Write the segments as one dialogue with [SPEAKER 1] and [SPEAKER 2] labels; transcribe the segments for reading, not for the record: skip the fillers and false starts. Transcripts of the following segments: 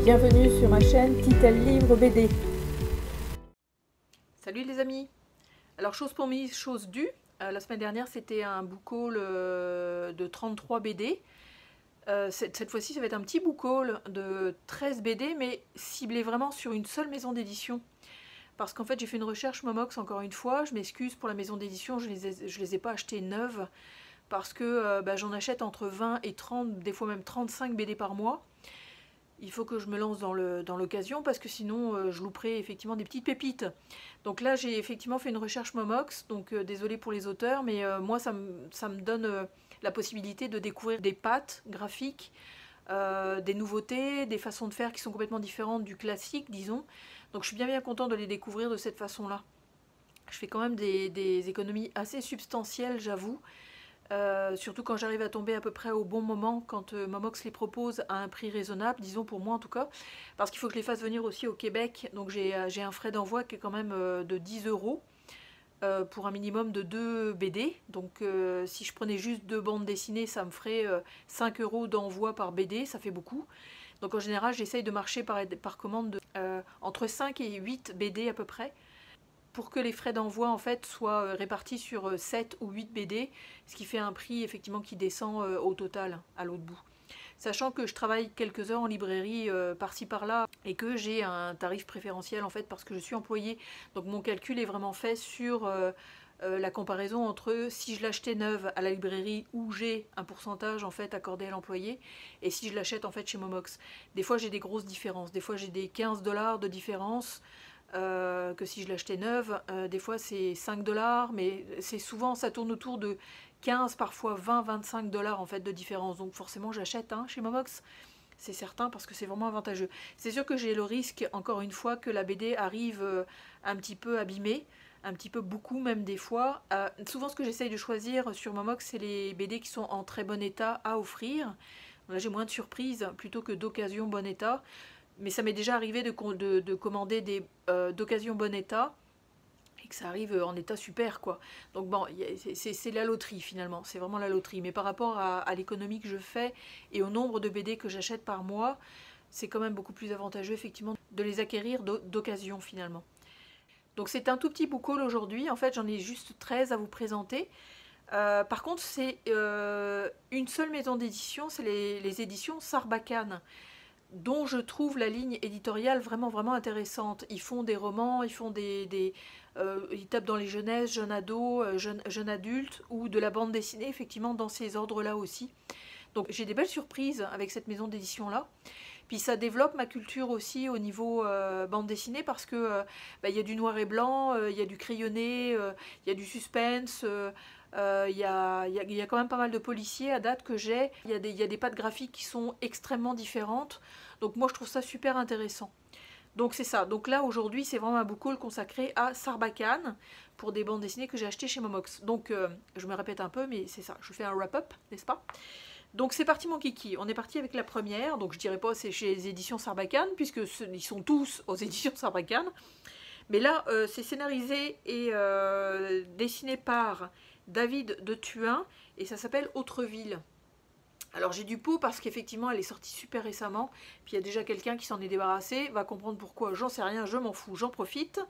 [SPEAKER 1] Bienvenue sur ma chaîne Titel Livre BD.
[SPEAKER 2] Salut les amis. Alors chose promise, chose due. La semaine dernière c'était un book haul de 33 BD. Cette fois-ci ça va être un petit book haul de 13 BD mais ciblé vraiment sur une seule maison d'édition. Parce qu'en fait j'ai fait une recherche Momox encore une fois. Je m'excuse pour la maison d'édition, je les ai pas achetées neuves. Parce que j'en achète entre 20 et 30, des fois même 35 BD par mois. Il faut que je me lance dans l'occasion parce que sinon je louperai effectivement des petites pépites. Donc là j'ai effectivement fait une recherche Momox, donc désolé pour les auteurs, mais moi ça me donne la possibilité de découvrir des pattes graphiques, des nouveautés, des façons de faire qui sont complètement différentes du classique, disons. Donc je suis bien content de les découvrir de cette façon-là. Je fais quand même des économies assez substantielles, j'avoue. Surtout quand j'arrive à tomber à peu près au bon moment, quand Momox les propose à un prix raisonnable, disons pour moi en tout cas, parce qu'il faut que je les fasse venir aussi au Québec, donc j'ai un frais d'envoi qui est quand même de 10 € pour un minimum de 2 BD, donc si je prenais juste 2 bandes dessinées, ça me ferait 5 € d'envoi par BD, ça fait beaucoup. Donc en général j'essaye de marcher par commande entre 5 et 8 BD à peu près, pour que les frais d'envoi en fait soient répartis sur 7 ou 8 BD, ce qui fait un prix effectivement qui descend au total à l'autre bout. Sachant que je travaille quelques heures en librairie par-ci par-là et que j'ai un tarif préférentiel en fait parce que je suis employée. Donc mon calcul est vraiment fait sur la comparaison entre si je l'achetais neuve à la librairie où j'ai un pourcentage en fait accordé à l'employé et si je l'achète en fait chez Momox. Des fois j'ai des grosses différences, des fois j'ai des 15 $ de différence. Que si je l'achetais neuve, des fois c'est 5 $, mais c'est souvent ça tourne autour de 15, parfois 20, 25 $ en fait de différence. Donc forcément j'achète chez Momox, c'est certain parce que c'est vraiment avantageux. C'est sûr que j'ai le risque, encore une fois, que la BD arrive un petit peu abîmée, un petit peu beaucoup même des fois. Souvent ce que j'essaye de choisir sur Momox, c'est les BD qui sont en très bon état à offrir. Là j'ai moins de surprises plutôt que d'occasion bon état. Mais ça m'est déjà arrivé de commander d'occasion bon état et que ça arrive en état super quoi. Donc bon, c'est la loterie finalement, c'est vraiment la loterie. Mais par rapport à l'économie que je fais et au nombre de BD que j'achète par mois, c'est quand même beaucoup plus avantageux effectivement de les acquérir d'occasion finalement. Donc c'est un tout petit book haul aujourd'hui, en fait j'en ai juste 13 à vous présenter. Par contre c'est une seule maison d'édition, c'est les éditions Sarbacane, dont je trouve la ligne éditoriale vraiment intéressante. Ils font des romans, ils font ils tapent dans les jeunesses, jeunes ados, jeunes adultes, ou de la bande dessinée, effectivement, dans ces ordres-là aussi. Donc j'ai des belles surprises avec cette maison d'édition-là. Puis ça développe ma culture aussi au niveau bande dessinée, parce que y a du noir et blanc, il y a du crayonné, il y a du suspense, il y a quand même pas mal de policiers à date que j'ai. Il y a des pattes graphiques qui sont extrêmement différentes. Donc moi je trouve ça super intéressant. Donc c'est ça. Donc là aujourd'hui c'est vraiment un book haul consacré à Sarbacane pour des bandes dessinées que j'ai achetées chez Momox. Donc je me répète un peu mais c'est ça. Je fais un wrap-up, n'est-ce pas? Donc c'est parti mon kiki. On est parti avec la première. Donc je dirais pas c'est chez les éditions Sarbacane puisque ils sont tous aux éditions Sarbacane. Mais là c'est scénarisé et dessiné par David de Thuin et ça s'appelle Autreville. Alors j'ai du pot parce qu'effectivement elle est sortie super récemment, puis il y a déjà quelqu'un qui s'en est débarrassé, va comprendre pourquoi, j'en sais rien, je m'en fous, j'en profite.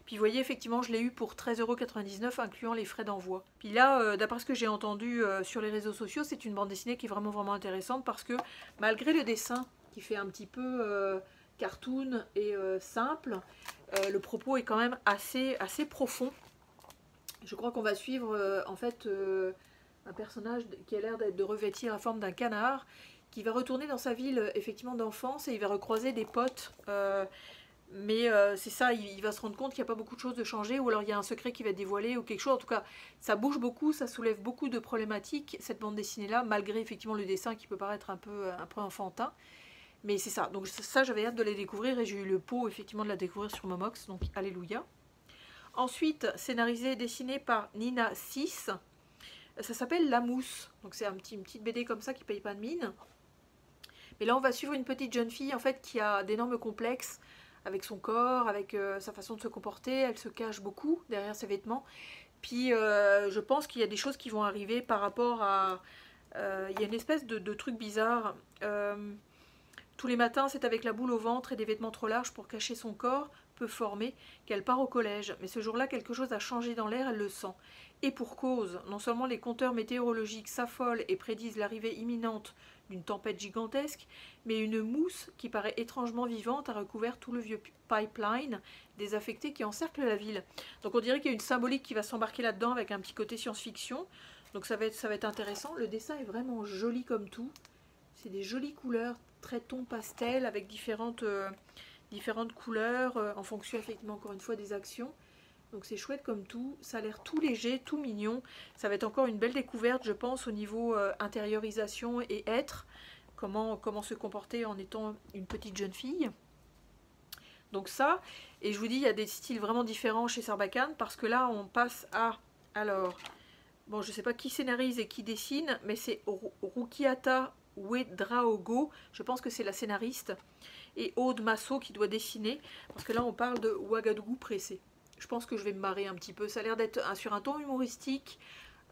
[SPEAKER 2] Puis vous voyez effectivement je l'ai eu pour 13,99 € incluant les frais d'envoi. Puis là d'après ce que j'ai entendu sur les réseaux sociaux, c'est une bande dessinée qui est vraiment intéressante parce que malgré le dessin qui fait un petit peu cartoon et simple, le propos est quand même assez profond. Je crois qu'on va suivre en fait un personnage qui a l'air de revêtir la forme d'un canard, qui va retourner dans sa ville effectivement d'enfance et il va recroiser des potes. Mais c'est ça, il va se rendre compte qu'il n'y a pas beaucoup de choses de changer, ou alors il y a un secret qui va être dévoilé ou quelque chose. En tout cas, ça bouge beaucoup, ça soulève beaucoup de problématiques, cette bande dessinée-là, malgré effectivement le dessin qui peut paraître un peu enfantin. Mais c'est ça, donc ça j'avais hâte de la découvrir et j'ai eu le pot effectivement de la découvrir sur Momox, donc alléluia. Ensuite, scénarisé et dessiné par Nina 6. Ça s'appelle La Mousse. Donc c'est une petite BD comme ça qui paye pas de mine. Mais là, on va suivre une petite jeune fille en fait qui a d'énormes complexes avec son corps, avec sa façon de se comporter. Elle se cache beaucoup derrière ses vêtements. Puis je pense qu'il y a des choses qui vont arriver par rapport à... il y a une espèce de truc bizarre. Tous les matins, c'est avec la boule au ventre et des vêtements trop larges pour cacher son corps, peu formé, qu'elle part au collège. Mais ce jour-là, quelque chose a changé dans l'air, elle le sent. Et pour cause, non seulement les compteurs météorologiques s'affolent et prédisent l'arrivée imminente d'une tempête gigantesque, mais une mousse qui paraît étrangement vivante a recouvert tout le vieux pipeline désaffecté qui encercle la ville. Donc on dirait qu'il y a une symbolique qui va s'embarquer là-dedans avec un petit côté science-fiction. Donc ça va être intéressant. Le dessin est vraiment joli comme tout. C'est des jolies couleurs, très ton pastel avec différentes couleurs en fonction effectivement encore une fois des actions. Donc c'est chouette comme tout, ça a l'air tout léger, tout mignon. Ça va être encore une belle découverte je pense au niveau intériorisation et être. Comment se comporter en étant une petite jeune fille. Donc ça, et je vous dis il y a des styles vraiment différents chez Sarbacane parce que là on passe à, alors, bon je ne sais pas qui scénarise et qui dessine, mais c'est Rukiata Ouedraogo, je pense que c'est la scénariste, et Aude Massot qui doit dessiner, parce que là on parle de Ouagadougou pressé. Je pense que je vais me marrer un petit peu. Ça a l'air d'être sur un ton humoristique,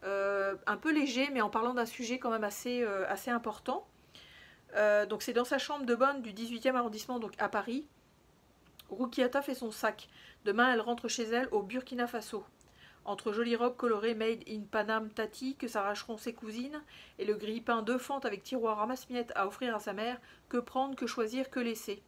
[SPEAKER 2] un peu léger, mais en parlant d'un sujet quand même assez important. Donc c'est dans sa chambre de bonne du 18e arrondissement, donc à Paris. Rukiata fait son sac. Demain, elle rentre chez elle au Burkina Faso. Entre jolies robes colorées made in Paname Tati que s'arracheront ses cousines et le grille-pain de fente avec tiroir ramasse-miettes à offrir à sa mère, que prendre, que choisir, que laisser.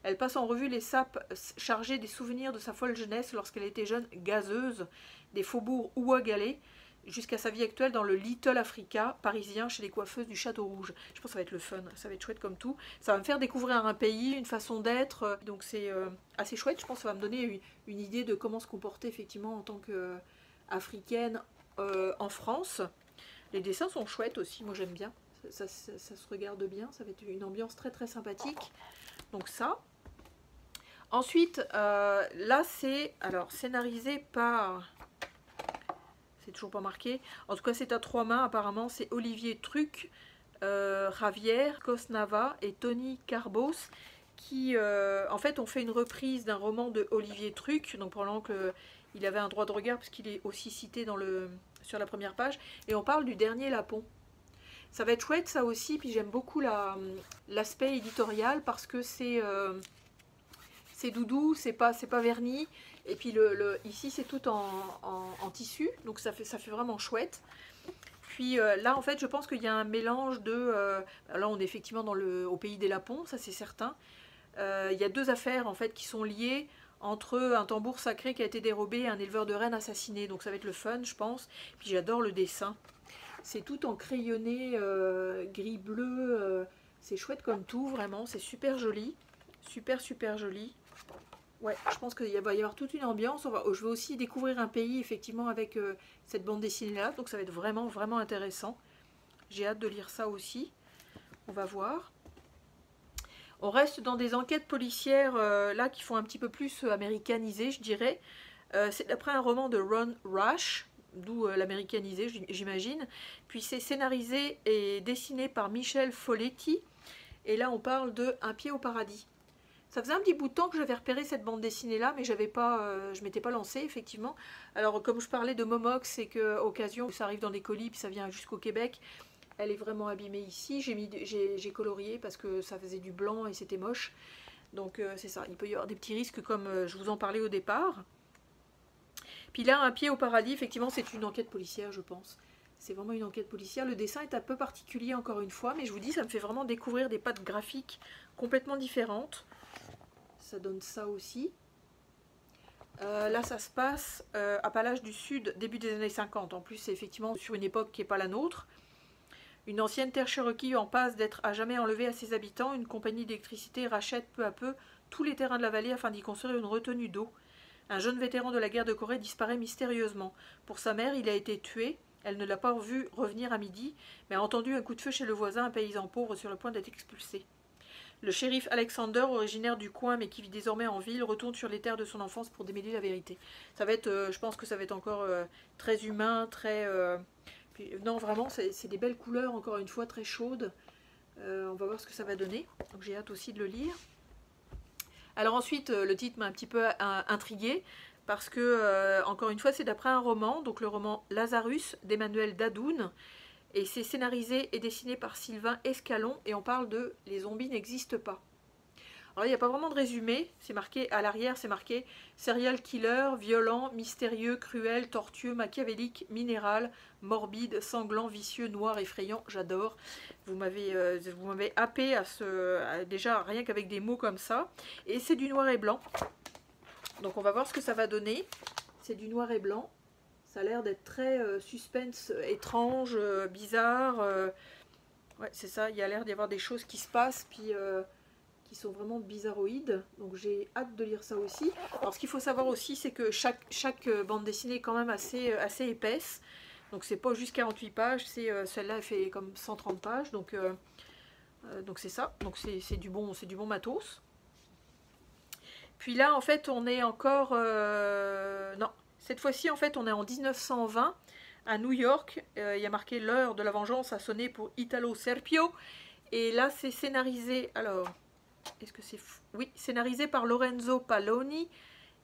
[SPEAKER 2] Elle passe en revue les sapes chargées des souvenirs de sa folle jeunesse lorsqu'elle était jeune gazeuse des faubourgs ouagalais jusqu'à sa vie actuelle dans le Little Africa parisien chez les coiffeuses du Château Rouge. Je pense que ça va être le fun, ça va être chouette comme tout. Ça va me faire découvrir un pays, une façon d'être, donc c'est assez chouette. Je pense que ça va me donner une idée de comment se comporter effectivement en tant qu'Africaine en France. Les dessins sont chouettes aussi, moi j'aime bien. Ça se regarde bien, ça va être une ambiance très très sympathique. Donc ça. Ensuite, là c'est alors scénarisé par, c'est toujours pas marqué, en tout cas c'est à 3 mains apparemment, c'est Olivier Truc, Javier Cosnava et Tony Carbos qui en fait ont fait une reprise d'un roman de Olivier Truc, donc pendant qu'il avait un droit de regard parce qu'il est aussi cité sur la première page, et on parle du dernier Lapon. Ça va être chouette ça aussi, puis j'aime beaucoup l'aspect éditorial parce que c'est doudou, c'est pas verni, et puis ici c'est tout en tissu, donc ça fait vraiment chouette. Puis là en fait je pense qu'il y a un mélange de, là on est effectivement au pays des Lapons, ça c'est certain. Il y a deux affaires en fait qui sont liées entre un tambour sacré qui a été dérobé et un éleveur de rennes assassiné, donc ça va être le fun je pense. Puis j'adore le dessin. C'est tout en crayonné, gris-bleu, c'est chouette comme tout, vraiment, c'est super joli, super joli. Ouais, je pense qu'il va y avoir toute une ambiance, je vais aussi découvrir un pays effectivement avec cette bande dessinée-là, donc ça va être vraiment intéressant. J'ai hâte de lire ça aussi, on va voir. On reste dans des enquêtes policières là qui font un petit peu plus américanisées, je dirais. C'est d'après un roman de Ron Rash, d'où l'américanisé j'imagine, puis c'est scénarisé et dessiné par Michel Folletti, et là on parle de Un pied au paradis. Ça faisait un petit bout de temps que j'avais repéré cette bande dessinée là, mais je m'étais pas lancée effectivement. Alors comme je parlais de Momox, c'est que occasion où ça arrive dans des colis puis ça vient jusqu'au Québec, elle est vraiment abîmée ici, j'ai colorié parce que ça faisait du blanc et c'était moche, donc c'est ça, il peut y avoir des petits risques comme je vous en parlais au départ. Puis là, Un pied au paradis, effectivement, c'est une enquête policière, je pense. C'est vraiment une enquête policière. Le dessin est un peu particulier, encore une fois, mais je vous dis, ça me fait vraiment découvrir des pattes graphiques complètement différentes. Ça donne ça aussi. Là, ça se passe à Appalaches du Sud, début des années 50. En plus, c'est effectivement sur une époque qui n'est pas la nôtre. Une ancienne terre Cherokee en passe d'être à jamais enlevée à ses habitants. Une compagnie d'électricité rachète peu à peu tous les terrains de la vallée afin d'y construire une retenue d'eau. Un jeune vétéran de la guerre de Corée disparaît mystérieusement. Pour sa mère, il a été tué. Elle ne l'a pas vu revenir à midi, mais a entendu un coup de feu chez le voisin, un paysan pauvre sur le point d'être expulsé. Le shérif Alexander, originaire du coin mais qui vit désormais en ville, retourne sur les terres de son enfance pour démêler la vérité. Ça va être, je pense que ça va être encore très humain, très... non, vraiment, c'est des belles couleurs, encore une fois, très chaudes. On va voir ce que ça va donner. Donc j'ai hâte aussi de le lire. Alors ensuite, le titre m'a un petit peu intriguée, parce que, encore une fois, c'est d'après un roman, donc le roman Lazarus d'Emmanuel Dadoun. Et c'est scénarisé et dessiné par Sylvain Escalon. Et on parle de Les zombies n'existent pas. Alors il n'y a pas vraiment de résumé. C'est marqué à l'arrière, c'est marqué serial killer, violent, mystérieux, cruel, tortueux, machiavélique, minéral, morbide, sanglant, vicieux, noir, effrayant. J'adore. Vous m'avez happé déjà rien qu'avec des mots comme ça. Et c'est du noir et blanc. Donc on va voir ce que ça va donner. C'est du noir et blanc. Ça a l'air d'être très suspense, étrange, bizarre. Ouais, c'est ça, il y a l'air d'y avoir des choses qui se passent, puis qui sont vraiment bizarroïdes. Donc j'ai hâte de lire ça aussi. Alors ce qu'il faut savoir aussi, c'est que chaque bande dessinée est quand même assez épaisse. Donc c'est pas juste 48 pages, celle-là elle fait comme 130 pages. Donc c'est ça, donc c'est du bon matos. Puis là en fait on est encore... non. Cette fois-ci, en fait, on est en 1920 à New York. Il y a marqué l'heure de la vengeance a sonné pour Italo Serpio. Et là, c'est scénarisé. Alors, est-ce que c'est... Oui, scénarisé par Lorenzo Palloni.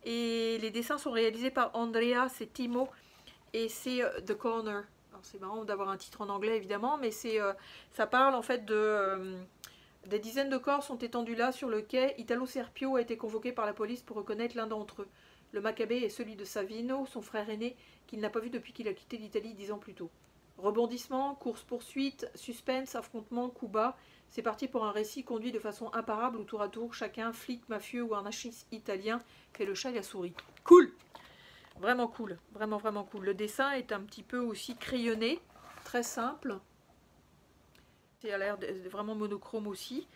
[SPEAKER 2] Et les dessins sont réalisés par Andrea Timo. Et c'est The Corner. Alors, c'est marrant d'avoir un titre en anglais, évidemment. Mais ça parle, en fait, des dizaines de corps sont étendus là, sur le quai. Italo Serpio a été convoqué par la police pour reconnaître l'un d'entre eux. Le Maccabée est celui de Savino, son frère aîné, qu'il n'a pas vu depuis qu'il a quitté l'Italie 10 ans plus tôt. Rebondissement, course-poursuite, suspense, affrontement, coup bas. C'est parti pour un récit conduit de façon imparable où tour à tour, chacun, flic, mafieux ou anarchiste italien, fait le chat et la souris. Cool! Vraiment cool, vraiment vraiment cool. Le dessin est un petit peu aussi crayonné, très simple. Ça a l'air vraiment monochrome aussi.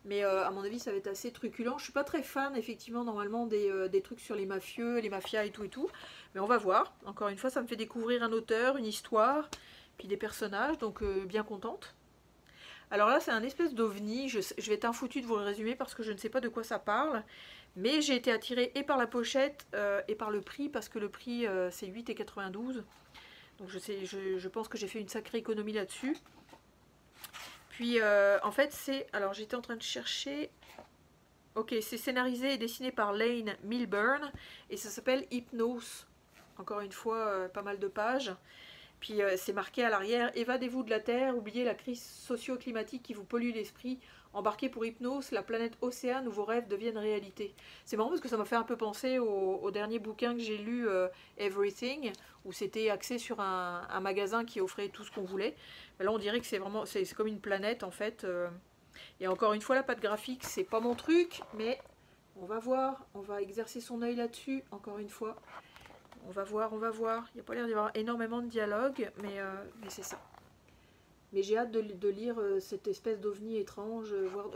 [SPEAKER 2] Mais à mon avis, ça va être assez truculent. Je ne suis pas très fan, effectivement, normalement, des trucs sur les mafieux, les mafias et tout et tout. Mais on va voir. Encore une fois, ça me fait découvrir un auteur, une histoire, puis des personnages. Donc, bien contente. Alors là, c'est un espèce d'ovni. Je vais être infoutu de vous le résumer parce que je ne sais pas de quoi ça parle. Mais j'ai été attirée et par la pochette et par le prix. Parce que le prix, c'est 8,92 €. Donc, je pense que j'ai fait une sacrée économie là-dessus. Puis en fait c'est... Alors j'étais en train de chercher... Ok, c'est scénarisé et dessiné par Lane Milburn. Et ça s'appelle Hypnose. Encore une fois, pas mal de pages. Puis c'est marqué à l'arrière: évadez-vous de la Terre, oubliez la crise socio-climatique qui vous pollue l'esprit. Embarquez pour Hypnose, la planète Océane où vos rêves deviennent réalité. C'est marrant parce que ça m'a fait un peu penser au dernier bouquin que j'ai lu, Everything, où c'était axé sur un magasin qui offrait tout ce qu'on voulait. Mais là on dirait que c'est vraiment, c'est comme une planète en fait. Et encore une fois, la patte graphique, c'est pas mon truc, mais on va voir, on va exercer son œil là-dessus, encore une fois. On va voir, on va voir. Il n'y a pas l'air d'y avoir énormément de dialogue, mais c'est ça. Mais j'ai hâte de lire cette espèce d'ovni étrange, voir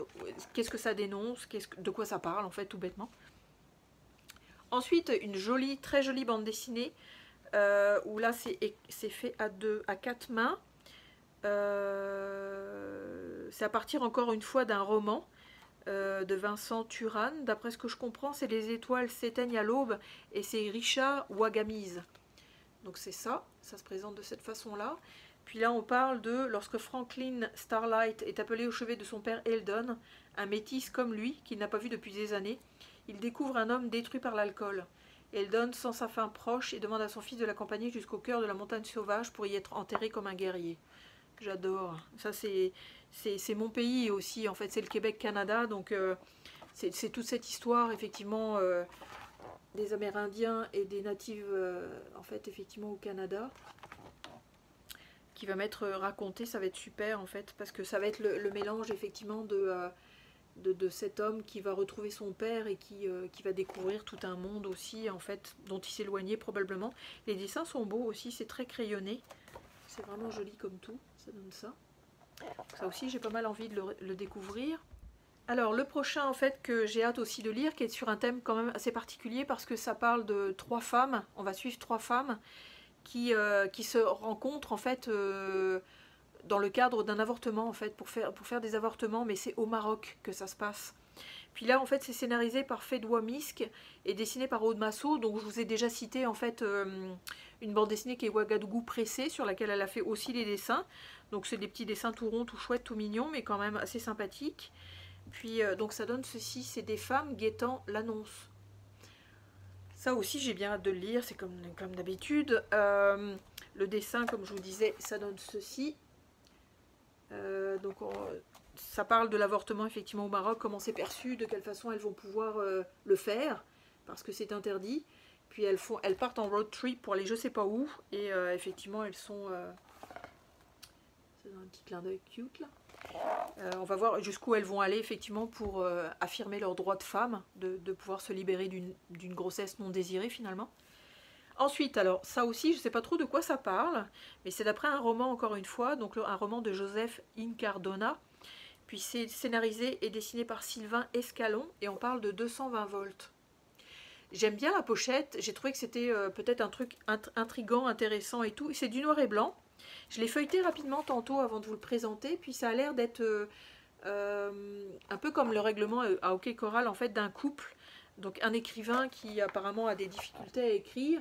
[SPEAKER 2] qu'est-ce que ça dénonce, de quoi ça parle en fait, tout bêtement. Ensuite, une jolie, très jolie bande dessinée, où là c'est fait à 4 mains. C'est à partir encore une fois d'un roman de Vincent Turane. D'après ce que je comprends, c'est Les étoiles s'éteignent à l'aube et c'est Richard Ouagamise. Donc c'est ça, ça se présente de cette façon-là. Puis là on parle de lorsque Franklin Starlight est appelé au chevet de son père Eldon, un métis comme lui, qu'il n'a pas vu depuis des années. Il découvre un homme détruit par l'alcool. Eldon sent sa fin proche et demande à son fils de l'accompagner jusqu'au cœur de la montagne sauvage pour y être enterré comme un guerrier. J'adore. Ça c'est mon pays aussi, en fait c'est le Québec-Canada, donc c'est toute cette histoire effectivement des Amérindiens et des natifs en fait effectivement au Canada qui va m'être raconté. Ça va être super en fait parce que ça va être le mélange effectivement de cet homme qui va retrouver son père et qui va découvrir tout un monde aussi en fait dont il s'éloignait probablement. Les dessins sont beaux aussi, c'est très crayonné, c'est vraiment joli comme tout, ça donne ça. Ça aussi j'ai pas mal envie de le découvrir. Alors le prochain en fait que j'ai hâte aussi de lire, qui est sur un thème quand même assez particulier parce que ça parle de 3 femmes, on va suivre 3 femmes qui se rencontrent en fait dans le cadre d'un avortement en fait, pour faire des avortements, mais c'est au Maroc que ça se passe. Puis là en fait c'est scénarisé par Fedwa Misk et dessiné par Aude Massot, donc je vous ai déjà cité en fait une bande dessinée qui est Ouagadougou Pressé, sur laquelle elle a fait aussi les dessins. Donc c'est des petits dessins tout ronds, tout chouettes, tout mignons, mais quand même assez sympathiques. Puis donc ça donne ceci, c'est des femmes guettant l'annonce. Ça aussi j'ai bien hâte de le lire, c'est comme d'habitude. Le dessin, comme je vous disais, ça donne ceci. ça parle de l'avortement effectivement au Maroc, comment c'est perçu, de quelle façon elles vont pouvoir le faire, parce que c'est interdit. Puis elles partent en road trip pour aller je sais pas où, et effectivement elles sont... c'est un petit clin d'œil cute là. On va voir jusqu'où elles vont aller effectivement pour affirmer leur droit de femme, de pouvoir se libérer d'une grossesse non désirée finalement. Ensuite, alors ça aussi, je ne sais pas trop de quoi ça parle, mais c'est d'après un roman encore une fois, donc un roman de Joseph Incardona, puis c'est scénarisé et dessiné par Sylvain Escalon, et on parle de 220 volts. J'aime bien la pochette, j'ai trouvé que c'était peut-être un truc intriguant, intéressant et tout, c'est du noir et blanc. Je l'ai feuilleté rapidement tantôt avant de vous le présenter, puis ça a l'air d'être un peu comme le règlement à hockey choral en fait d'un couple, donc un écrivain qui apparemment a des difficultés à écrire,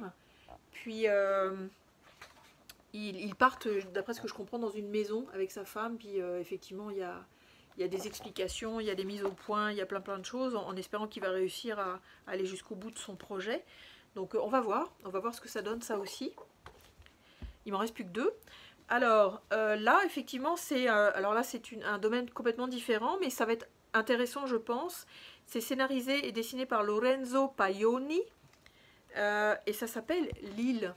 [SPEAKER 2] puis ils partent, d'après ce que je comprends, dans une maison avec sa femme, puis effectivement il y a des explications, il y a des mises au point, il y a plein de choses, en espérant qu'il va réussir à aller jusqu'au bout de son projet. Donc on va voir ce que ça donne ça aussi. Il m'en reste plus que 2. Alors là effectivement c'est un domaine complètement différent, mais ça va être intéressant je pense. C'est scénarisé et dessiné par Lorenzo Paioni et ça s'appelle L'île.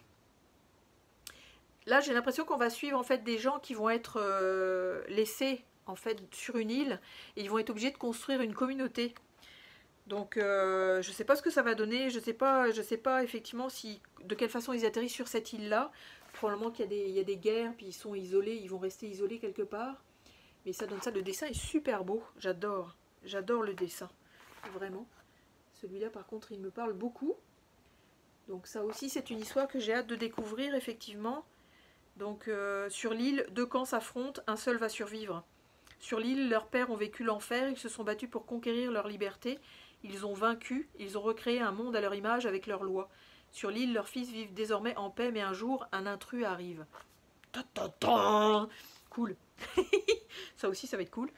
[SPEAKER 2] Là j'ai l'impression qu'on va suivre en fait des gens qui vont être laissés en fait sur une île et ils vont être obligés de construire une communauté. Donc je ne sais pas ce que ça va donner, je sais pas effectivement de quelle façon ils atterrissent sur cette île là. Probablement qu'il y a des guerres, puis ils sont isolés, ils vont rester isolés quelque part. Mais ça donne ça, le dessin est super beau, j'adore le dessin, vraiment. Celui-là par contre il me parle beaucoup. Donc ça aussi c'est une histoire que j'ai hâte de découvrir effectivement. Donc sur l'île, 2 camps s'affrontent, un seul va survivre. Sur l'île, leurs pères ont vécu l'enfer, ils se sont battus pour conquérir leur liberté. Ils ont vaincu, ils ont recréé un monde à leur image avec leurs lois. Sur l'île, leurs fils vivent désormais en paix, mais un jour, un intrus arrive. Ta ta ta. Cool. Ça aussi, ça va être cool.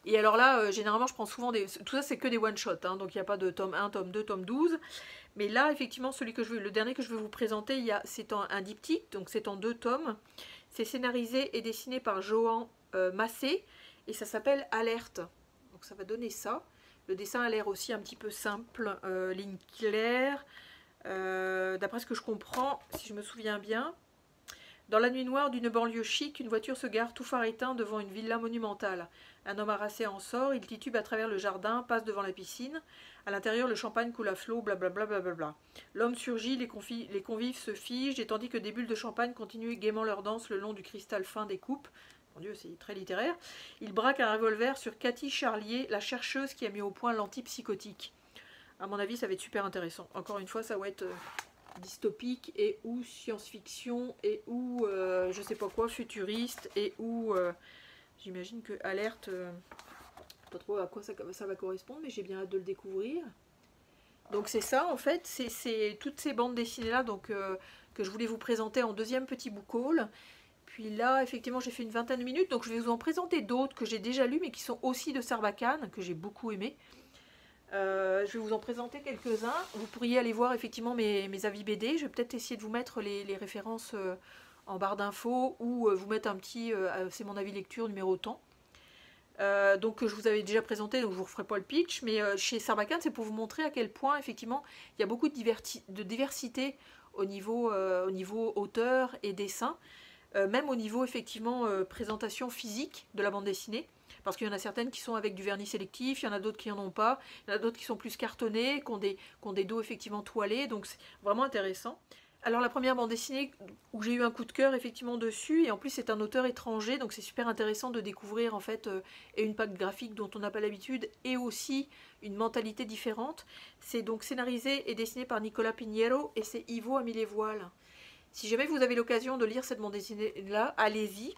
[SPEAKER 2] Et alors là, généralement, je prends souvent des... Tout ça, c'est que des one-shots, hein, donc il n'y a pas de tome 1, tome 2, tome 12. Mais là, effectivement, le dernier que je vais vous présenter, c'est un diptyque, donc c'est en 2 tomes. C'est scénarisé et dessiné par Johan Massé, et ça s'appelle Alerte. Donc ça va donner ça. Le dessin a l'air aussi un petit peu simple, ligne claire. D'après ce que je comprends, si je me souviens bien, dans la nuit noire d'une banlieue chic, une voiture se gare tout phare éteint devant une villa monumentale. Un homme harassé en sort, il titube à travers le jardin, passe devant la piscine. À l'intérieur, le champagne coule à flot, blablabla. Blablabla. L'homme surgit, les convives se figent, et tandis que des bulles de champagne continuent gaiement leur danse le long du cristal fin des coupes. Mon Dieu, c'est très littéraire. Il braque un revolver sur Cathy Charlier, la chercheuse qui a mis au point l'antipsychotique. À mon avis, ça va être super intéressant. Encore une fois, ça va être dystopique et ou science-fiction et ou je sais pas quoi, futuriste et ou j'imagine que Alerte, pas trop à quoi ça va correspondre, mais j'ai bien hâte de le découvrir. Donc c'est ça en fait, c'est toutes ces bandes dessinées là donc que je voulais vous présenter en 2e petit book haul. Puis là, effectivement, j'ai fait une 20aine de minutes, donc je vais vous en présenter d'autres que j'ai déjà lus, mais qui sont aussi de Sarbacane, que j'ai beaucoup aimé. Je vais vous en présenter quelques-uns. Vous pourriez aller voir effectivement mes avis BD. Je vais peut-être essayer de vous mettre les références en barre d'infos ou vous mettre un petit c'est mon avis lecture numéro temps. Donc je vous avais déjà présenté, donc je ne vous referai pas le pitch, mais chez Sarbacane, c'est pour vous montrer à quel point effectivement il y a beaucoup de diversité au niveau auteur et dessin. Même au niveau effectivement présentation physique de la bande dessinée, parce qu'il y en a certaines qui sont avec du vernis sélectif, il y en a d'autres qui n'en ont pas, il y en a d'autres qui sont plus cartonnées, qui ont des dos effectivement toilés, donc c'est vraiment intéressant. Alors la première bande dessinée où j'ai eu un coup de cœur effectivement dessus, et en plus c'est un auteur étranger, donc c'est super intéressant de découvrir en fait et une patte graphique dont on n'a pas l'habitude, et aussi une mentalité différente. C'est donc scénarisé et dessiné par Nicolas Piñero, et c'est Ivo a mis les voiles. Si jamais vous avez l'occasion de lire cette bande dessinée là, allez-y.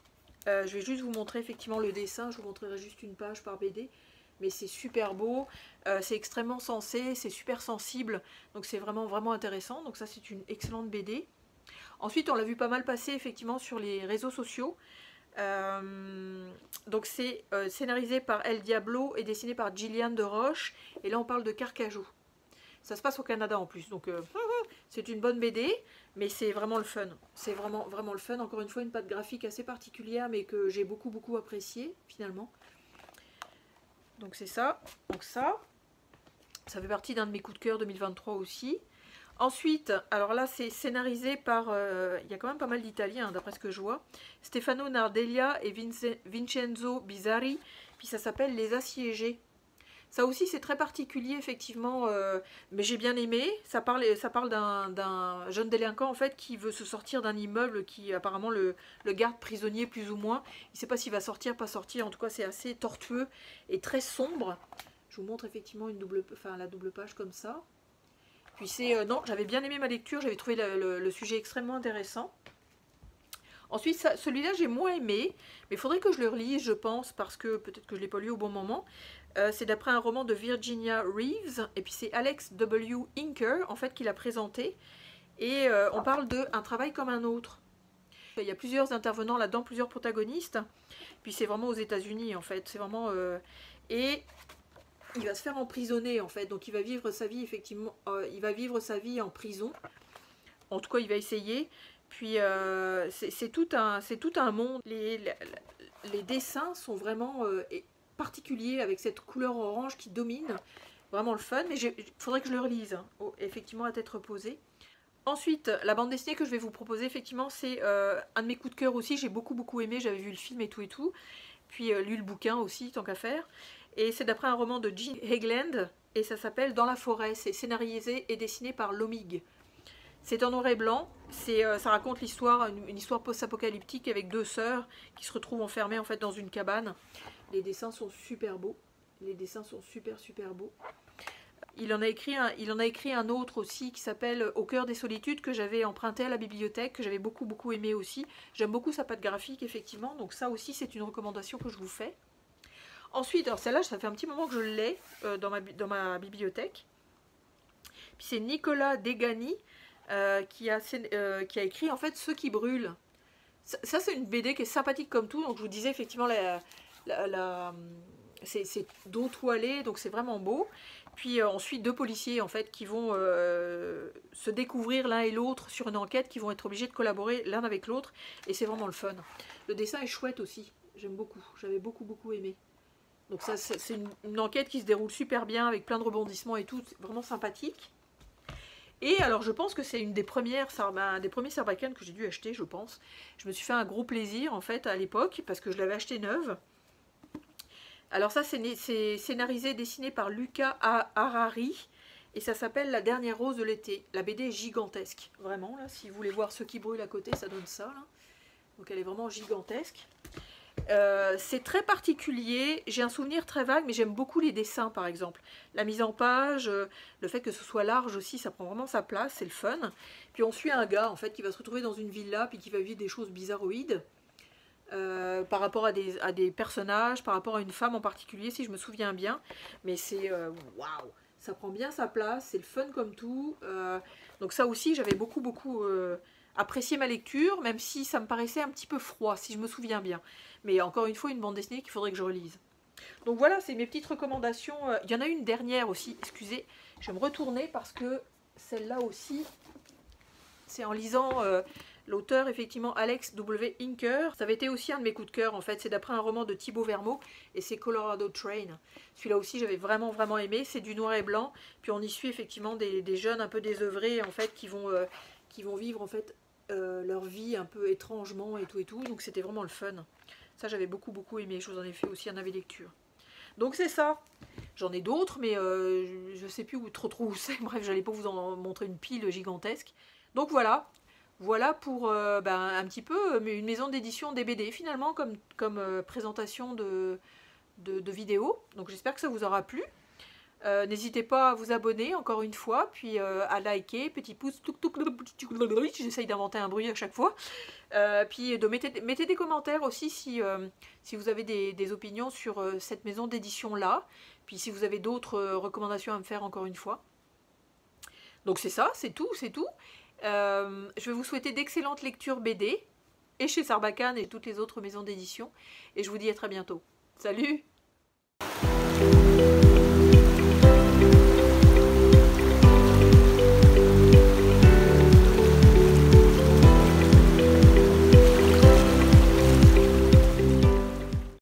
[SPEAKER 2] Je vais juste vous montrer effectivement le dessin, je vous montrerai juste une page par BD. Mais c'est super beau, c'est extrêmement sensé, c'est super sensible, donc c'est vraiment intéressant. Donc ça c'est une excellente BD. Ensuite on l'a vu pas mal passer effectivement sur les réseaux sociaux. Donc c'est scénarisé par El Diablo et dessiné par Gillian de Roche. Et là on parle de Carcajou. Ça se passe au Canada en plus, donc C'est une bonne BD, mais c'est vraiment le fun. C'est vraiment, vraiment le fun. Encore une fois, une patte graphique assez particulière, mais que j'ai beaucoup, beaucoup apprécié, finalement. Donc c'est ça. Donc ça fait partie d'un de mes coups de cœur 2023 aussi. Ensuite, alors là, c'est scénarisé par... il y a quand même pas mal d'Italiens, d'après ce que je vois. Stefano Nardelia et Vincenzo Bizzarri. Puis ça s'appelle Les Assiégés. Ça aussi, c'est très particulier, effectivement, mais j'ai bien aimé. Ça parle d'un jeune délinquant, en fait, qui veut se sortir d'un immeuble qui, apparemment, le garde prisonnier, plus ou moins. Il ne sait pas s'il va sortir, pas sortir. En tout cas, c'est assez tortueux et très sombre. Je vous montre, effectivement, la double page comme ça. Puis c'est... non, j'avais bien aimé ma lecture. J'avais trouvé le sujet extrêmement intéressant. Ensuite, celui-là, j'ai moins aimé, mais il faudrait que je le relise, je pense, parce que peut-être que je ne l'ai pas lu au bon moment. C'est d'après un roman de Virginia Reeves, et puis c'est Alex W. Inker, en fait, qui l'a présenté. Et on parle de Un travail comme un autre. Il y a plusieurs intervenants là-dedans, plusieurs protagonistes. Puis c'est vraiment aux États-Unis, en fait. C'est vraiment... et il va se faire emprisonner, en fait. Donc il va vivre sa vie, effectivement... il va vivre sa vie en prison. En tout cas, il va essayer... Puis c'est tout un monde. Les dessins sont vraiment particuliers avec cette couleur orange qui domine. Vraiment le fun. Mais il faudrait que je le relise, hein, effectivement à tête reposée. Ensuite, la bande dessinée que je vais vous proposer, effectivement, c'est un de mes coups de cœur aussi. J'ai beaucoup aimé. J'avais vu le film et tout. Puis lu le bouquin aussi, tant qu'à faire. Et c'est d'après un roman de Jean Hegland. Et ça s'appelle Dans la forêt. C'est scénarisé et dessiné par Lomig. C'est en noir et blanc, ça raconte l'histoire, une histoire post-apocalyptique avec deux sœurs qui se retrouvent enfermées en fait dans une cabane. Les dessins sont super beaux, les dessins sont super beaux. Il en a écrit un autre aussi qui s'appelle Au cœur des solitudes que j'avais emprunté à la bibliothèque, que j'avais beaucoup aimé aussi. J'aime beaucoup sa patte graphique effectivement, donc ça aussi c'est une recommandation que je vous fais. Ensuite, alors celle-là ça fait un petit moment que je l'ai dans ma bibliothèque. Puis c'est Nicolas Degani. Qui a écrit en fait Ceux qui brûlent. Ça c'est une BD qui est sympathique comme tout. Donc je vous disais effectivement c'est dos toilé, donc c'est vraiment beau. Puis ensuite deux policiers en fait qui vont se découvrir l'un et l'autre sur une enquête, qui vont être obligés de collaborer l'un avec l'autre, et c'est vraiment le fun. Le dessin est chouette aussi, j'aime beaucoup, j'avais beaucoup aimé. Donc ça c'est une enquête qui se déroule super bien avec plein de rebondissements et tout, vraiment sympathique. Et alors je pense que c'est une des premiers Sarbacane que j'ai dû acheter, je pense. Je me suis fait un gros plaisir en fait à l'époque parce que je l'avais acheté neuve. Alors ça c'est scénarisé, dessiné par Luca Harari et ça s'appelle La dernière rose de l'été. La BD est gigantesque, vraiment là. Si vous voulez voir Ceux qui brûlent à côté, ça donne ça là. Donc elle est vraiment gigantesque. C'est très particulier, j'ai un souvenir très vague, mais j'aime beaucoup les dessins par exemple. La mise en page, le fait que ce soit large aussi, ça prend vraiment sa place, c'est le fun. Puis on suit un gars en fait qui va se retrouver dans une villa, puis qui va vivre des choses bizarroïdes. Par rapport à des personnages, par rapport à une femme en particulier, si je me souviens bien. Mais c'est waouh, ça prend bien sa place, c'est le fun comme tout. Donc ça aussi, j'avais beaucoup apprécié ma lecture, même si ça me paraissait un petit peu froid, si je me souviens bien. Mais encore une fois, une bande dessinée qu'il faudrait que je relise. Donc voilà, c'est mes petites recommandations. Il y en a une dernière aussi, excusez, je vais me retourner parce que celle-là aussi, c'est en lisant l'auteur, effectivement, Alex W. Inker. Ça avait été aussi un de mes coups de cœur, en fait. C'est d'après un roman de Thibaut Vermeau, et c'est Colorado Train. Celui-là aussi, j'avais vraiment aimé. C'est du noir et blanc. Puis on y suit, effectivement, des jeunes un peu désœuvrés, en fait, qui vont vivre, en fait, leur vie un peu étrangement et tout. Donc c'était vraiment le fun. Ça, j'avais beaucoup aimé. Je vous en ai fait aussi un avis lecture. Donc c'est ça. J'en ai d'autres, mais je ne sais plus trop où c'est. Bref, j'allais pas vous en montrer une pile gigantesque. Donc voilà. Voilà pour un petit peu une maison d'édition des BD, finalement, comme présentation de vidéo. Donc j'espère que ça vous aura plu. N'hésitez pas à vous abonner encore une fois, puis à liker, petit pouce, j'essaye d'inventer un bruit à chaque fois, puis mettez des commentaires aussi si vous avez des opinions sur cette maison d'édition là, puis si vous avez d'autres recommandations à me faire encore une fois. Donc c'est ça, c'est tout. Je vais vous souhaiter d'excellentes lectures BD, et chez Sarbacane et toutes les autres maisons d'édition, et je vous dis à très bientôt. Salut!